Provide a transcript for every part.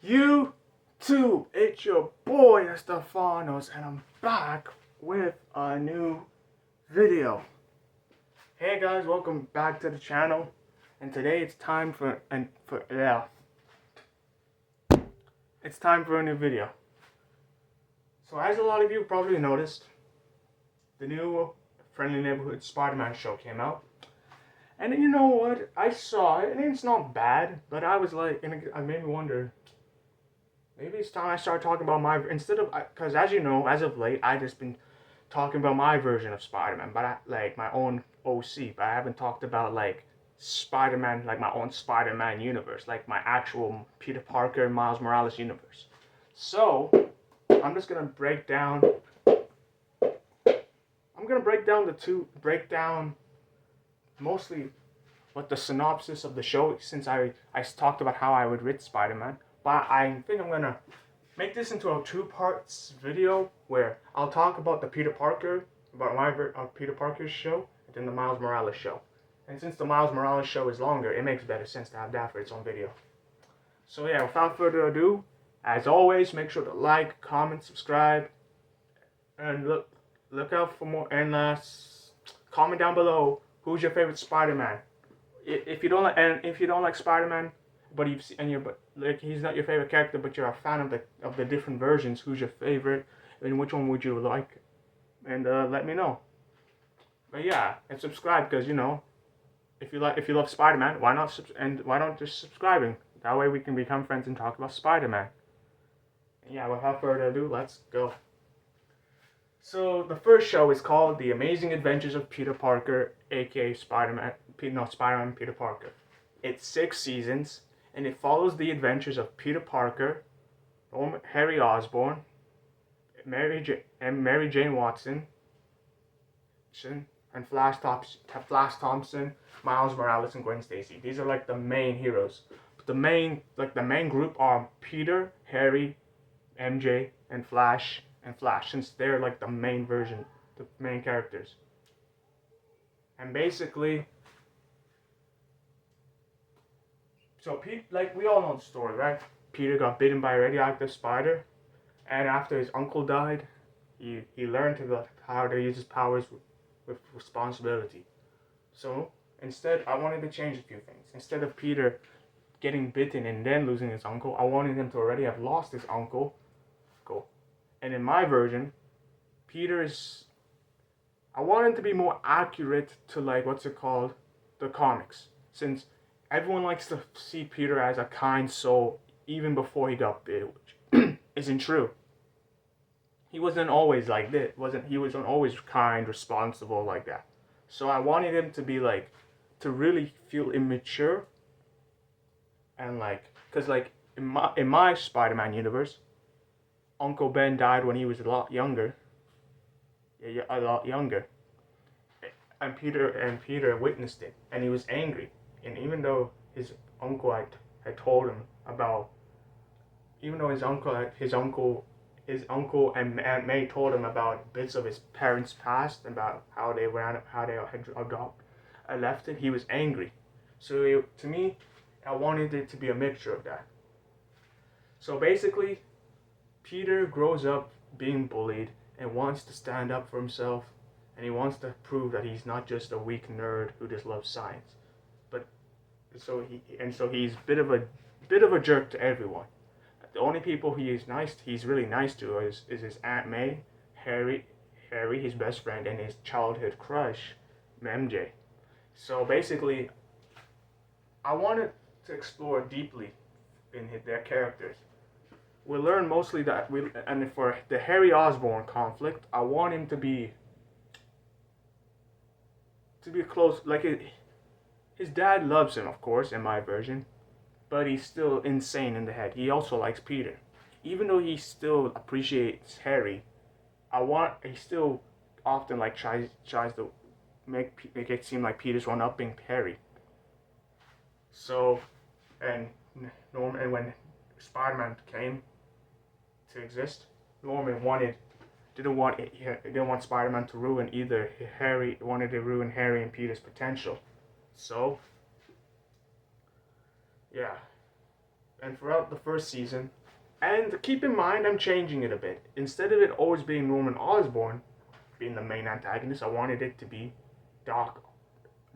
YouTube, it's your boy Estefanos, and I'm back with a new video. Hey guys, welcome back to the channel, and today it's time for a new video. So as a lot of you probably noticed, the new Friendly Neighborhood Spider-Man show came out. And you know what? I saw it, and it's not bad, but I was like, and it made me wonder, maybe it's time I start talking about my, because as you know, as of late, I just been talking about my version of Spider-Man, but like my own OC, but I haven't talked about like Spider-Man, like my own Spider-Man universe, like my actual Peter Parker, Miles Morales universe. So, I'm just gonna break down mostly what the synopsis of the show, since I talked about how I would rate Spider-Man. But I think I'm gonna make this into a two-parts video where I'll talk about the Peter Parker, about my Peter Parker's show, and then the Miles Morales show. And since the Miles Morales show is longer, it makes better sense to have that for its own video. So yeah, without further ado, as always, make sure to like, comment, subscribe, and look out for more. And comment down below who's your favorite Spider-Man. If you don't like Spider-Man, but he's not your favorite character, but you're a fan of the different versions, who's your favorite, and which one would you like? And let me know. But yeah, and subscribe, because you know, if you love Spider-Man, why not just subscribing? That way we can become friends and talk about Spider-Man. And yeah, without further ado, let's go. So the first show is called The Amazing Adventures of Peter Parker, aka Spider-Man Peter Parker. It's 6 seasons, and it follows the adventures of Peter Parker, Harry Osborn, Mary Jane Watson, and Flash Thompson, Miles Morales, and Gwen Stacy. These are like the main heroes. But the main group are Peter, Harry, MJ, and Flash, since they're like the main characters. And basically, so like we all know the story, right? Peter got bitten by a radioactive spider, and after his uncle died, he learned how to use his powers with responsibility. So instead, I wanted to change a few things. Instead of Peter getting bitten and then losing his uncle, I wanted him to already have lost his uncle. And in my version, I want him to be more accurate to like the comics, since everyone likes to see Peter as a kind soul even before he got bit, which isn't true. He wasn't always like this. He wasn't always kind, responsible like that. So I wanted him to be like, to really feel immature, and like, cause like in my Spider-Man universe, Uncle Ben died when he was a lot younger. And Peter witnessed it, and he was angry. And even though his uncle had told him about, even though his uncle and Aunt May told him about bits of his parents' past, about how they had left it, he was angry. So to me, I wanted it to be a mixture of that. So basically, Peter grows up being bullied and wants to stand up for himself, and he wants to prove that he's not just a weak nerd who just loves science. But so he's a bit of a jerk to everyone. The only people he's really nice to is his Aunt May, Harry, his best friend, and his childhood crush, MJ. So basically, I wanted to explore deeply in their characters. We'll learn mostly and for the Harry Osborn conflict, I want him to be close. Like his dad loves him, of course, in my version, but he's still insane in the head. He also likes Peter, even though he still appreciates Harry. He still often like tries to make it seem like Peter's one-upping Harry. So, and when Spider-Man came to exist, Norman didn't want Spider-Man to ruin either Harry. Wanted to ruin Harry and Peter's potential. So yeah, and throughout the first season. And keep in mind, I'm changing it a bit. Instead of it always being Norman Osborn being the main antagonist, I wanted it to be Doc,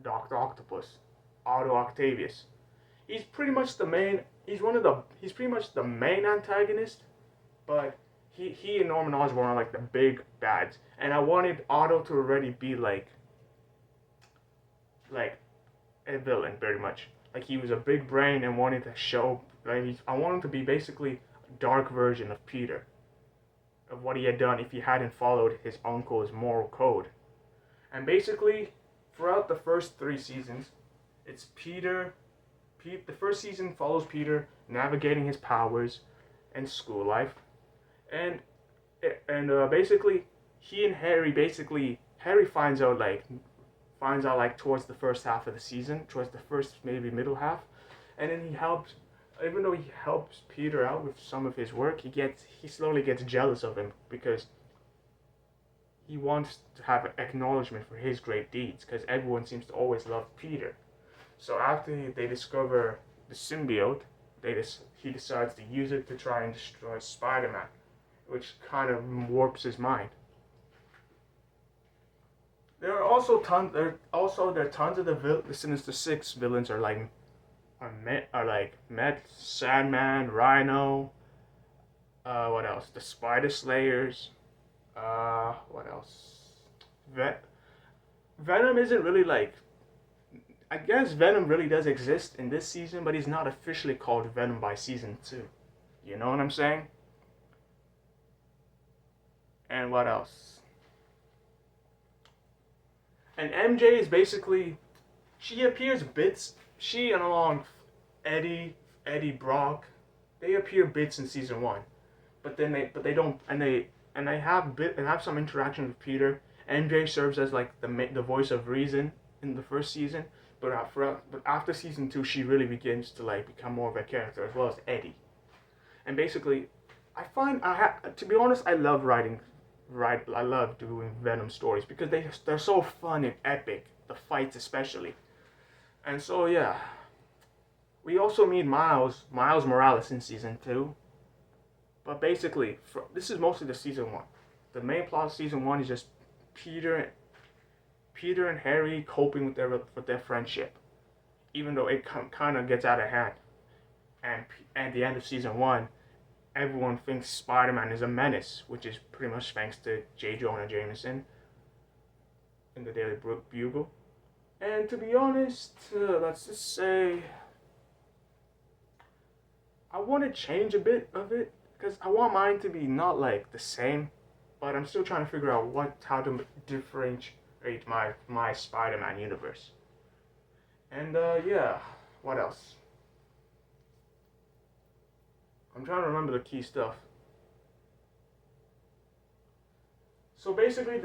Doctor Octopus, Otto Octavius. He's pretty much the main. He's pretty much the main antagonist, but he and Norman Osborn are like the big bads. And I wanted Otto to already be like a villain, very much. Like he was a big brain and wanted to show. Like I want him to be basically a dark version of Peter, of what he had done if he hadn't followed his uncle's moral code. And basically, throughout the first 3 seasons, it's Peter. The first season follows Peter navigating his powers and school life, and basically he and Harry finds out towards the first half of the season, towards the first maybe middle half, and then even though he helps Peter out with some of his work, he slowly gets jealous of him because he wants to have acknowledgement for his great deeds because everyone seems to always love Peter. So after they discover the symbiote, he decides to use it to try and destroy Spider-Man, which kind of warps his mind. There are tons of the Sinister Six villains Met, Sandman, Rhino. What else? The Spider Slayers. What else? Venom isn't really I guess Venom really does exist in this season, but he's not officially called Venom by season 2. You know what I'm saying? And what else? And MJ is basically, she appears bits. She and along Eddie Brock, they appear bits in season 1, but they don't, and they have some interaction with Peter. MJ serves as the voice of reason in the first season. But after season 2, she really begins to become more of a character, as well as Eddie. And basically, to be honest, I love I love doing Venom stories because they're so fun and epic, the fights especially. And so yeah, we also meet Miles Morales in season 2. But basically, this is mostly the season 1. The main plot of season 1 is just Peter and Harry coping with their friendship, even though it kind of gets out of hand. And at the end of season 1, everyone thinks Spider-Man is a menace, which is pretty much thanks to J. Jonah Jameson in the Daily Bugle. And to be honest, let's just say I want to change a bit of it because I want mine to be not the same, but I'm still trying to figure out how to differentiate my Spider-Man universe. And yeah, what else? I'm trying to remember the key stuff. So basically,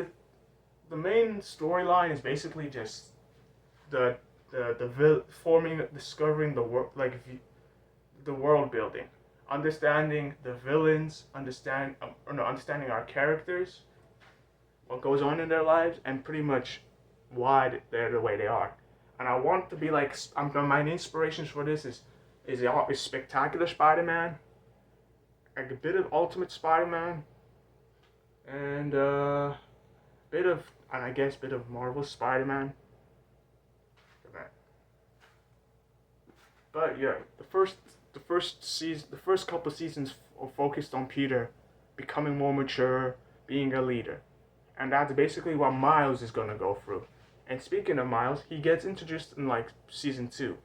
the main storyline is basically just discovering the world building, understanding the villains, understanding our characters, what goes on in their lives, and pretty much why they're the way they are. And I want to be my inspirations for this is Spectacular Spider-Man, a bit of Ultimate Spider-Man, and bit of Marvel Spider-Man. But yeah, the first couple seasons are focused on Peter becoming more mature, being a leader. And that's basically what Miles is gonna go through. And speaking of Miles, he gets introduced in season 2.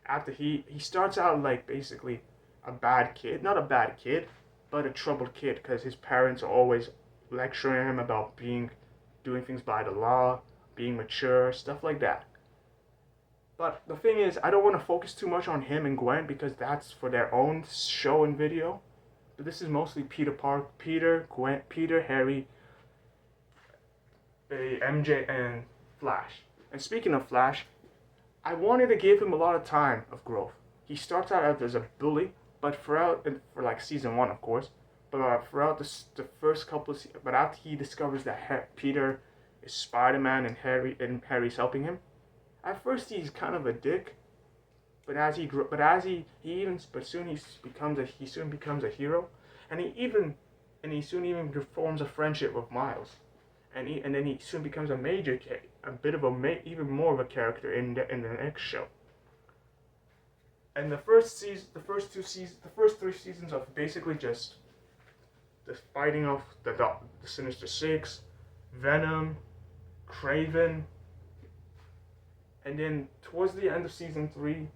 After he starts out basically a bad kid, not a bad kid, but a troubled kid, because his parents are always lecturing him about doing things by the law, being mature, stuff like that. But the thing is, I don't want to focus too much on him and Gwen because that's for their own show and video. But this is mostly Peter, Harry, MJ, and Flash. And speaking of Flash, I wanted to give him a lot of time of growth. He starts out as a bully, but for season 1, of course. But throughout the first couple of seasons, but after he discovers that Peter is Spider-Man and Harry's helping him. At first, he's kind of a dick, he soon becomes a hero, and he soon even forms a friendship with Miles, and then he soon becomes a bit of even more of a character in the next show. And the first season, the first 3 seasons of basically just the fighting of the Sinister Six, Venom, Craven, and then towards the end of season 3,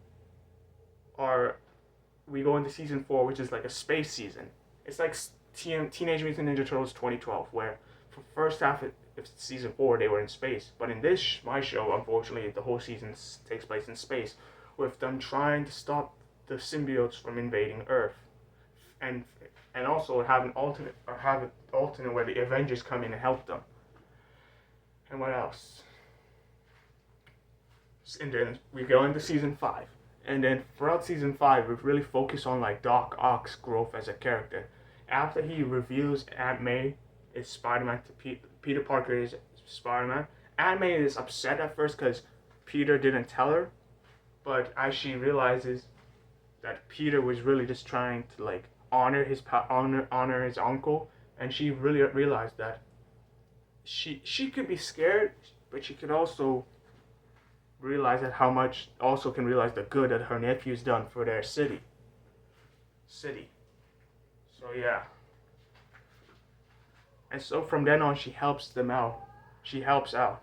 we go into season 4, which is like a space season. It's like Teenage Mutant Ninja Turtles 2012, where for first half of season 4 they were in space, but in my show, unfortunately, the whole season takes place in space, with them trying to stop the symbiotes from invading Earth, and also have an alternate where the Avengers come in and help them. And what else? And then we go into season 5, and then throughout season 5 we really focus on like Doc Ock's growth as a character. After he reveals Aunt May is Spider-Man to Peter Parker is Spider-Man, Aunt May is upset at first because Peter didn't tell her, but as she realizes that Peter was really just trying to like honor his uncle, and she really realized that she could be scared, but she could also realize that can realize the good that her nephew's done for their city. So yeah. And so from then on, she helps them out. She helps out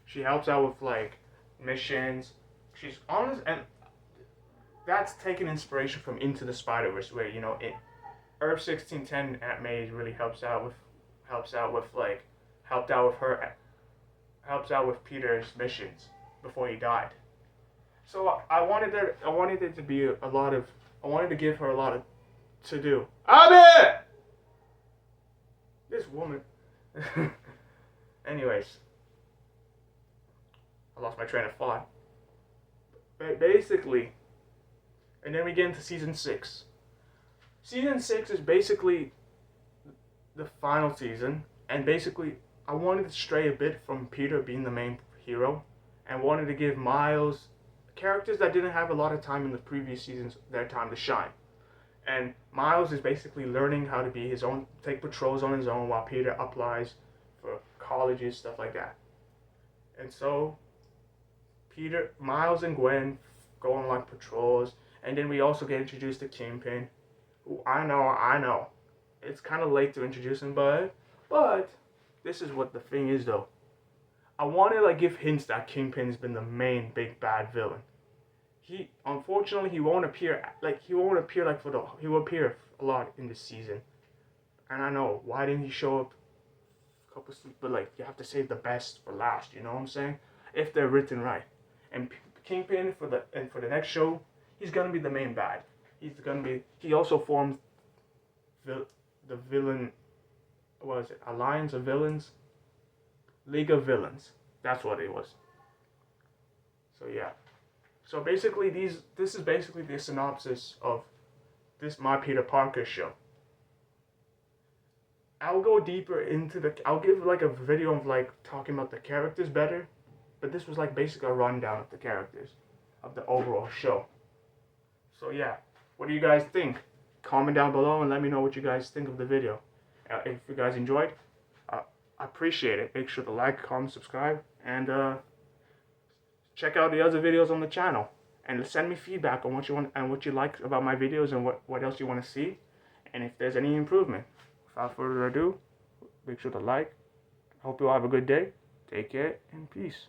with like missions. She's honest, and that's taking inspiration from Into the Spider-Verse, where Earth 1610, Aunt May really helps out with Peter's missions before he died. So I wanted to give her a lot of to do. Abby! This woman. Anyways, I lost my train of thought. But basically, and then we get into season 6. Season 6 is basically the final season, and basically I wanted to stray a bit from Peter being the main hero, and wanted to give Miles, characters that didn't have a lot of time in the previous seasons, their time to shine. And Miles is basically learning how to be his own, take patrols on his own, while Peter applies for colleges, stuff like that. And so Miles and Gwen go on like patrols, and then we also get introduced to Kingpin. Ooh, I know. It's kind of late to introduce him, but this is what the thing is though. I want to like give hints that Kingpin has been the main big bad villain. Unfortunately he will appear a lot in this season. And I know, why didn't he show up a couple of, but like you have to save the best for last, you know what I'm saying? If they're written right. And Kingpin for the next show, he's gonna be the main bad. He also formed the villain, what was it? Alliance of Villains? League of Villains. That's what it was. So yeah. So basically this is basically the synopsis of this My Peter Parker show. I'll go deeper into I'll give like a video of like talking about the characters better, but this was like basically a rundown of the characters of the overall show. So yeah, what do you guys think? Comment down below and let me know what you guys think of the video. If you guys enjoyed, I appreciate it. Make sure to like, comment, subscribe, and check out the other videos on the channel. And send me feedback on what you want and what you like about my videos, and what else you want to see, and if there's any improvement. Without further ado, make sure to like. Hope you all have a good day. Take care and peace.